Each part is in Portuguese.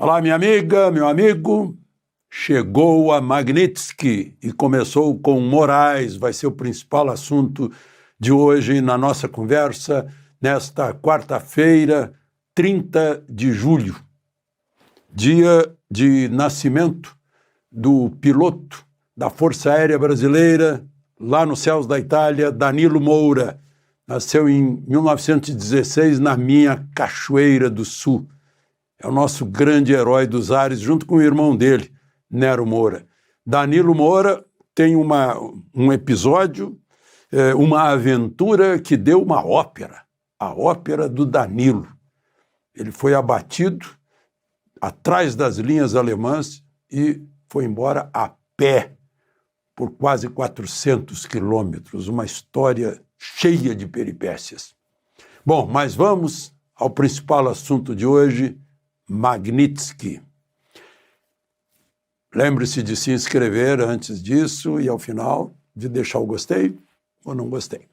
Olá, minha amiga, meu amigo. Chegou a Magnitsky e começou com Moraes, vai ser o principal assunto de hoje na nossa conversa, nesta quarta-feira, 30 de julho, dia de nascimento do piloto da Força Aérea Brasileira, lá nos céus da Itália, Danilo Moura. Nasceu em 1916 na minha Cachoeira do Sul. É o nosso grande herói dos ares, junto com o irmão dele, Nero Moura. Danilo Moura tem um episódio, uma aventura que deu uma ópera, a ópera do Danilo. Ele foi abatido atrás das linhas alemãs e foi embora a pé por quase 400 quilômetros, uma história cheia de peripécias. Bom, mas vamos ao principal assunto de hoje, Magnitsky. Lembre-se de se inscrever antes disso e, ao final, de deixar o gostei ou não gostei.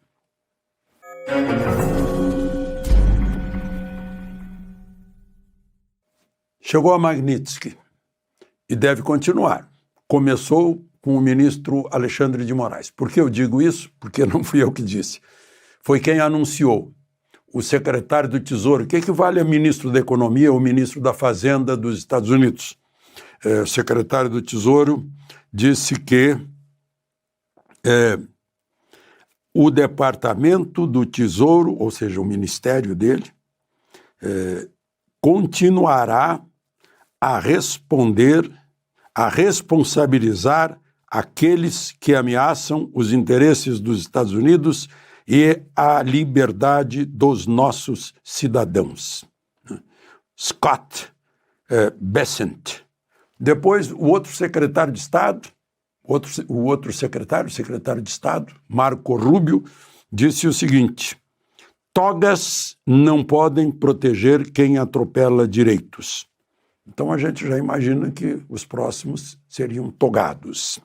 Chegou a Magnitsky e deve continuar. Começou com o ministro Alexandre de Moraes. Por que eu digo isso? Porque não fui eu que disse. Foi quem anunciou. O secretário do Tesouro, que equivale a ministro da Economia ou ministro da Fazenda dos Estados Unidos. O secretário do Tesouro disse que o Departamento do Tesouro, ou seja, o ministério dele, continuará a responsabilizar aqueles que ameaçam os interesses dos Estados Unidos e a liberdade dos nossos cidadãos. Scott Bessent. Depois, o outro secretário de Estado, o secretário de Estado, Marco Rubio, disse o seguinte: togas não podem proteger quem atropela direitos. Então a gente já imagina que os próximos seriam togados.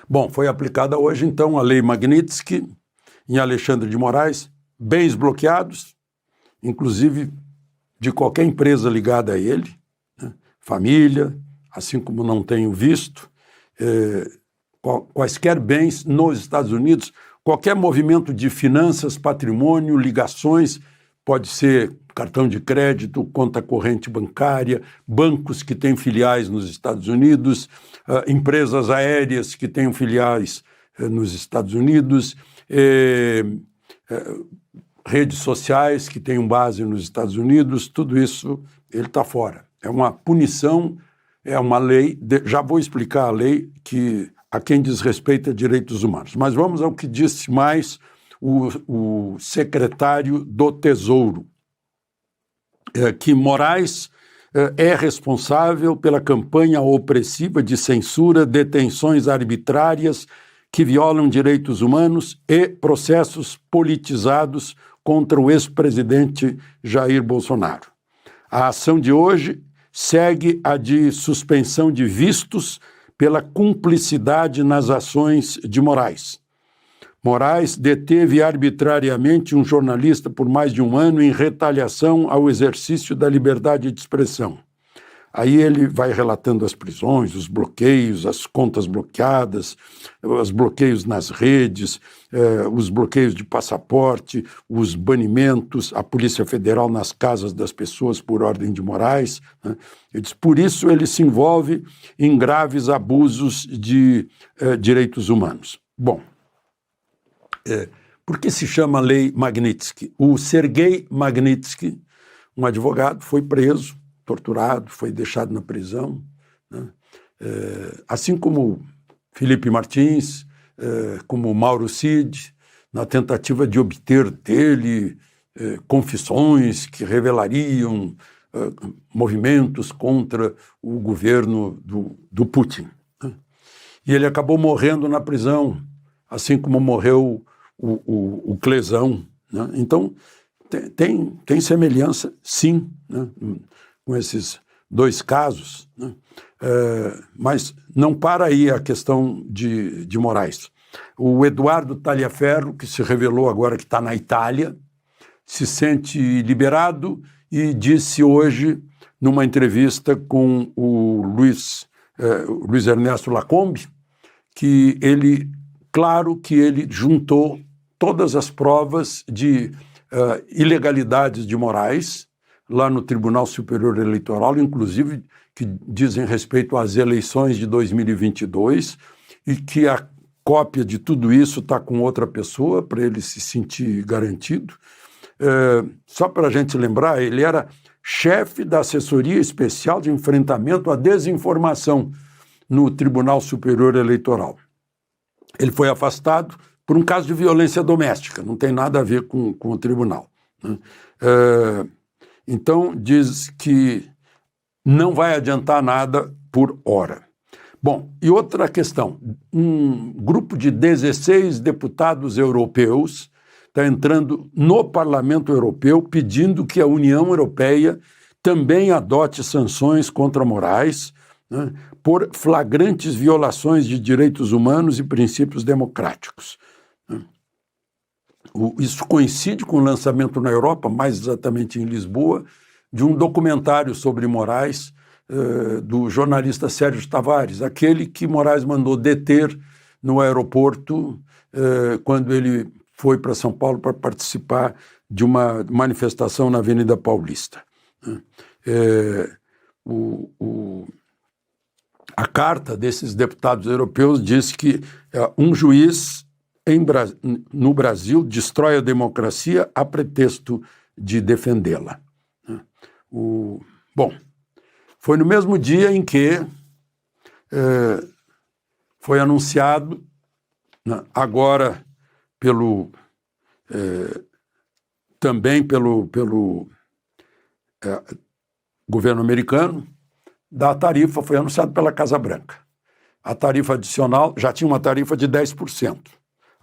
Bom, foi aplicada hoje, então, a Lei Magnitsky em Alexandre de Moraes, bens bloqueados, inclusive de qualquer empresa ligada a ele, né? Família, assim como não tenho visto, quaisquer bens nos Estados Unidos, qualquer movimento de finanças, patrimônio, ligações, pode ser cartão de crédito, conta corrente bancária, bancos que têm filiais nos Estados Unidos, empresas aéreas que têm filiais nos Estados Unidos, redes sociais que têm base nos Estados Unidos, tudo isso ele está fora. É uma punição, é uma lei, já vou explicar a lei a quem diz respeito a direitos humanos. Mas vamos ao que disse mais o secretário do Tesouro, que Moraes é responsável pela campanha opressiva de censura, detenções arbitrárias que violam direitos humanos e processos politizados contra o ex-presidente Jair Bolsonaro. A ação de hoje segue a de suspensão de vistos pela cumplicidade nas ações de Moraes. Moraes deteve arbitrariamente um jornalista por mais de um ano em retaliação ao exercício da liberdade de expressão. Aí ele vai relatando as prisões, os bloqueios, as contas bloqueadas, os bloqueios nas redes, os bloqueios de passaporte, os banimentos, a Polícia Federal nas casas das pessoas por ordem de Moraes, né? Ele diz, por isso ele se envolve em graves abusos de direitos humanos. Bom, por que se chama Lei Magnitsky? O Sergei Magnitsky, um advogado, foi preso, torturado, foi deixado na prisão, né? Assim como Felipe Martins, como Mauro Cid, na tentativa de obter dele confissões que revelariam movimentos contra o governo do Putin, né? E ele acabou morrendo na prisão, assim como morreu o Clesão, né? Então, tem semelhança, sim, né, com esses dois casos, né? Mas não para aí a questão de Moraes. O Eduardo Talhaferro, que se revelou agora que está na Itália, se sente liberado e disse hoje numa entrevista com o Luiz Ernesto Lacombe, que claro que ele juntou todas as provas de ilegalidades de Moraes lá no Tribunal Superior Eleitoral, inclusive que dizem respeito às eleições de 2022, e que a cópia de tudo isso está com outra pessoa, para ele se sentir garantido. Só para a gente lembrar, ele era chefe da Assessoria Especial de Enfrentamento à Desinformação no Tribunal Superior Eleitoral. Ele foi afastado por um caso de violência doméstica, não tem nada a ver com o tribunal, né? Então, diz que não vai adiantar nada por hora. Bom, e outra questão, um grupo de 16 deputados europeus está entrando no Parlamento Europeu pedindo que a União Europeia também adote sanções contra Moraes, né, por flagrantes violações de direitos humanos e princípios democráticos. Isso coincide com o lançamento na Europa, mais exatamente em Lisboa, de um documentário sobre Moraes, do jornalista Sérgio Tavares, aquele que Moraes mandou deter no aeroporto quando ele foi para São Paulo para participar de uma manifestação na Avenida Paulista. A carta desses deputados europeus diz que um juiz no Brasil destrói a democracia a pretexto de defendê-la. Bom, foi no mesmo dia em que foi anunciado, agora também pelo governo americano, da tarifa, foi anunciado pela Casa Branca. A tarifa adicional já tinha uma tarifa de 10%,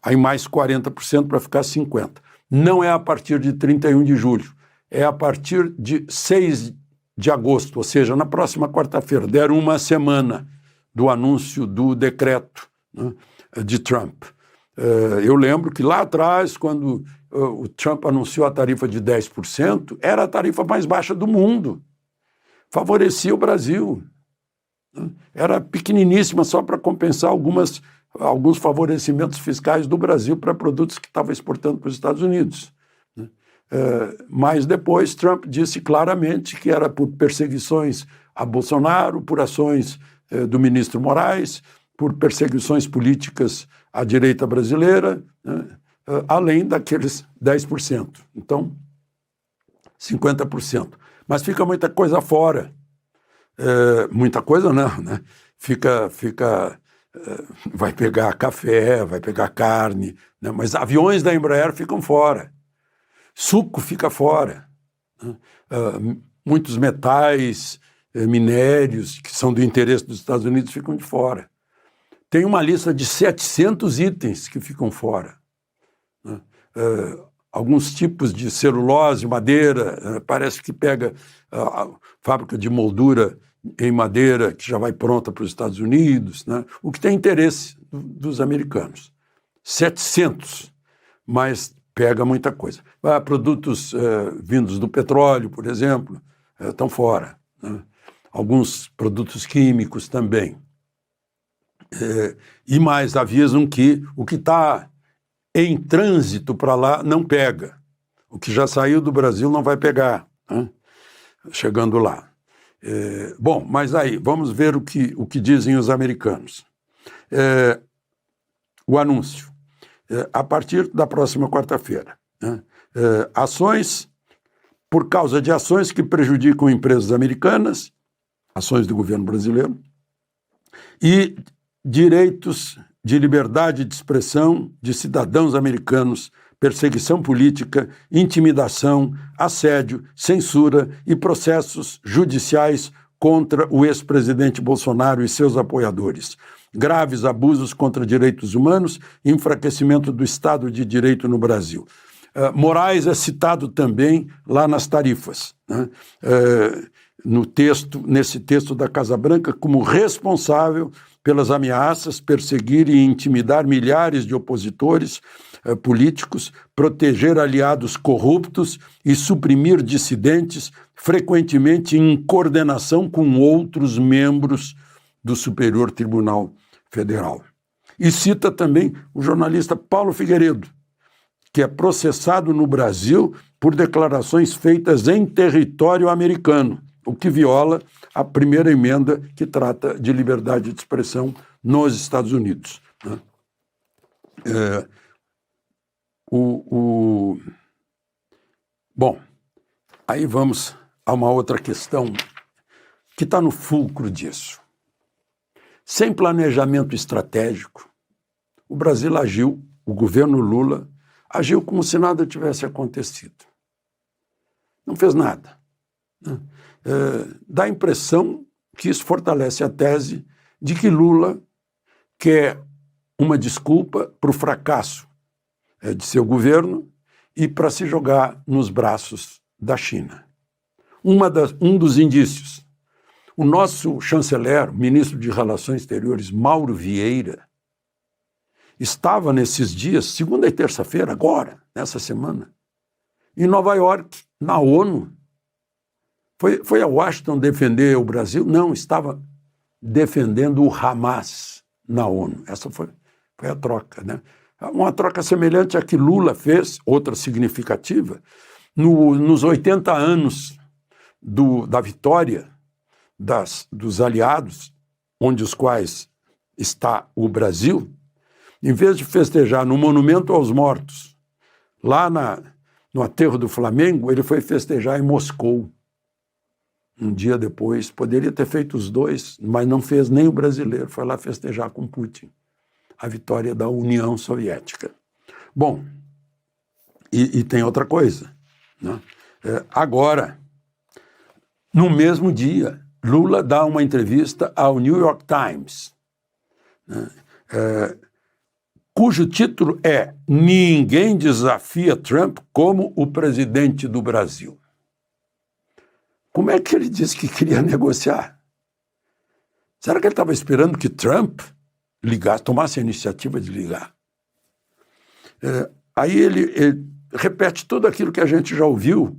aí mais 40% para ficar 50%. Não é a partir de 31 de julho, é a partir de 6 de agosto, ou seja, na próxima quarta-feira. Deram uma semana do anúncio do decreto, né, de Trump. Eu lembro que lá atrás, quando o Trump anunciou a tarifa de 10%, era a tarifa mais baixa do mundo. Favorecia o Brasil. Era pequeniníssima só para compensar alguns favorecimentos fiscais do Brasil para produtos que estavam exportando para os Estados Unidos. Mas depois Trump disse claramente que era por perseguições a Bolsonaro, por ações do ministro Moraes, por perseguições políticas à direita brasileira, né, além daqueles 10%. Então, 50%. Mas fica muita coisa fora. Muita coisa não, né? Vai pegar café, vai pegar carne, né? Mas aviões da Embraer ficam fora. Suco fica fora. Né? Muitos metais, minérios que são do interesse dos Estados Unidos ficam de fora. Tem uma lista de 700 itens que ficam fora. Né? Alguns tipos de celulose, madeira, parece que pega a fábrica de moldura em madeira que já vai pronta para os Estados Unidos, né? O que tem interesse dos americanos. 700, mas pega muita coisa. Produtos vindos do petróleo, por exemplo, estão fora, né? Alguns produtos químicos também. E mais avisam que o que está em trânsito para lá não pega. O que já saiu do Brasil não vai pegar, né? Chegando lá. Bom, mas aí, vamos ver o que dizem os americanos. O anúncio. A partir da próxima quarta-feira, né? Por causa de ações que prejudicam empresas americanas, ações do governo brasileiro, e direitos de liberdade de expressão de cidadãos americanos, perseguição política, intimidação, assédio, censura e processos judiciais contra o ex-presidente Bolsonaro e seus apoiadores. Graves abusos contra direitos humanos e enfraquecimento do Estado de Direito no Brasil. Moraes é citado também lá nas tarifas, né? Nesse texto da Casa Branca, como responsável pelas ameaças, perseguir e intimidar milhares de opositores, políticos, proteger aliados corruptos e suprimir dissidentes, frequentemente em coordenação com outros membros do Superior Tribunal Federal. E cita também o jornalista Paulo Figueiredo, que é processado no Brasil por declarações feitas em território americano, o que viola a primeira emenda que trata de liberdade de expressão nos Estados Unidos. Bom, aí vamos a uma outra questão que está no fulcro disso. Sem planejamento estratégico, o Brasil agiu, o governo Lula agiu como se nada tivesse acontecido. Não fez nada. Dá a impressão que isso fortalece a tese de que Lula quer uma desculpa para o fracasso de seu governo e para se jogar nos braços da China. Um dos indícios. O nosso chanceler, ministro de Relações Exteriores, Mauro Vieira, estava nesses dias, segunda e terça-feira, agora, nessa semana, em Nova York, na ONU. Foi a Washington defender o Brasil? Não, estava defendendo o Hamas na ONU. Essa foi a troca, né? Uma troca semelhante à que Lula fez, outra significativa, nos 80 anos da vitória dos aliados, onde os quais está o Brasil. Em vez de festejar no Monumento aos Mortos, lá no aterro do Flamengo, ele foi festejar em Moscou. Um dia depois, poderia ter feito os dois, mas não fez nem o brasileiro, foi lá festejar com Putin a vitória da União Soviética. Bom, e tem outra coisa, né? Agora, no mesmo dia, Lula dá uma entrevista ao New York Times, né? Cujo título é "Ninguém desafia Trump como o presidente do Brasil". Como é que ele disse que queria negociar? Será que ele estava esperando que Trump tomasse a iniciativa de ligar? Aí ele repete tudo aquilo que a gente já ouviu,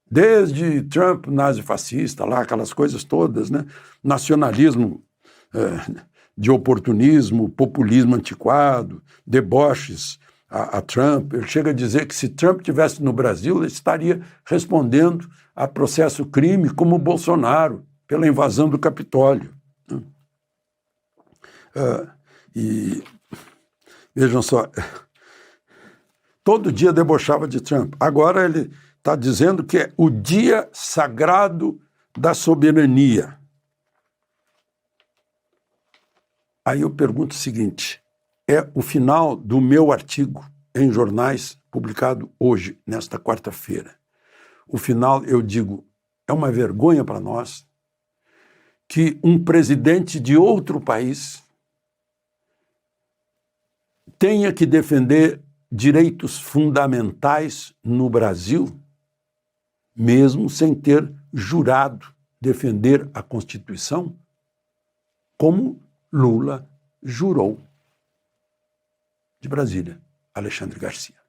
desde Trump nazi-fascista, lá, aquelas coisas todas, né? Nacionalismo de oportunismo, populismo antiquado, deboches a Trump. Ele chega a dizer que se Trump estivesse no Brasil, ele estaria respondendo a processo crime como Bolsonaro, pela invasão do Capitólio. E vejam só, todo dia debochava de Trump. Agora ele está dizendo que é o dia sagrado da soberania. Aí eu pergunto o seguinte: é o final do meu artigo em jornais, publicado hoje, nesta quarta-feira. O final, eu digo, é uma vergonha para nós que um presidente de outro país tenha que defender direitos fundamentais no Brasil, mesmo sem ter jurado defender a Constituição, como Lula jurou. De Brasília, Alexandre Garcia.